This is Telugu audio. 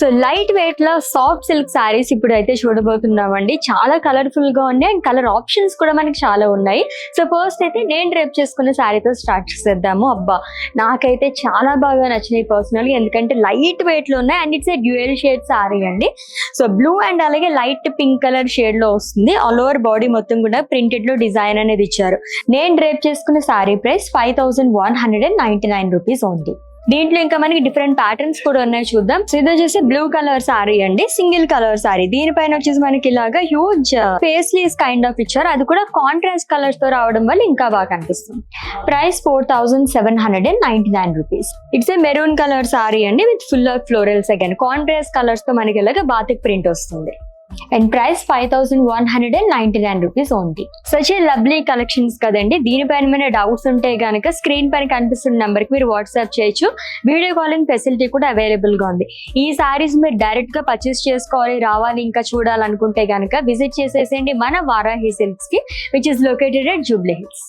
సో లైట్ వెయిట్ లో సాఫ్ట్ సిల్క్ శారీస్ ఇప్పుడు అయితే చూడబోతున్నామండి. చాలా కలర్ఫుల్ గా ఉన్నాయి అండ్ కలర్ ఆప్షన్స్ కూడా మనకి చాలా ఉన్నాయి. సో ఫస్ట్ అయితే నేను డ్రేప్ చేసుకున్న శారీతో స్టార్ట్ చేసేద్దాము. అబ్బా, నాకైతే చాలా బాగా నచ్చినాయి పర్సనల్ గా, ఎందుకంటే లైట్ వెయిట్ లో ఉన్నాయి and it's a dual shade sari అండి. సో బ్లూ అండ్ అలాగే లైట్ పింక్ కలర్ షేడ్ లో వస్తుంది. ఆల్ ఓవర్ బాడీ మొత్తం కూడా ప్రింటెడ్ లో డిజైన్ అనేది ఇచ్చారు. నేను డ్రేప్ చేసుకున్న శారీ ప్రైస్ 5199 రూపీస్ ఓన్లీ. దీంట్లో ఇంకా మనకి డిఫరెంట్ ప్యాటర్న్స్ కూడా ఉన్నాయి, చూద్దాం. సో ఇది వచ్చేసి బ్లూ కలర్ సారీ అండి, సింగిల్ కలర్ సారీ. దీనిపైన వచ్చేసి మనకి ఇలాగా హ్యూజ్ ఫేస్లీస్ కైండ్ ఆఫ్ ఇచ్చారు. అది కూడా కాంట్రాస్ట్ కలర్స్ తో రావడం వల్ల ఇంకా బాగా కనిపిస్తుంది. Price 4799 rupees. It's a maroon colour sari అండి with full of florals. Again contrast colours తో మనకి ఇలాగా బాతిక్ ప్రింట్ వస్తుంది. And price 5199 rupees only. Such a lovely collections కదండి. దీనిపైన మన డౌట్స్ ఉంటే గనక స్క్రీన్ పైన కనిపిస్తున్న నెంబర్ కి మీరు వాట్సాప్ చేయొచ్చు. వీడియో కాలింగ్ ఫెసిలిటీ కూడా అవైలబుల్ గా ఉంది. ఈ సారీస్ మీరు డైరెక్ట్ గా పర్చేస్ చేసుకోవాలి, రావాలి, ఇంకా చూడాలనుకుంటే గనక విజిట్ చేసేసేయండి మన వారాహి సిల్క్స్ కి, which is located at Jubilee hills.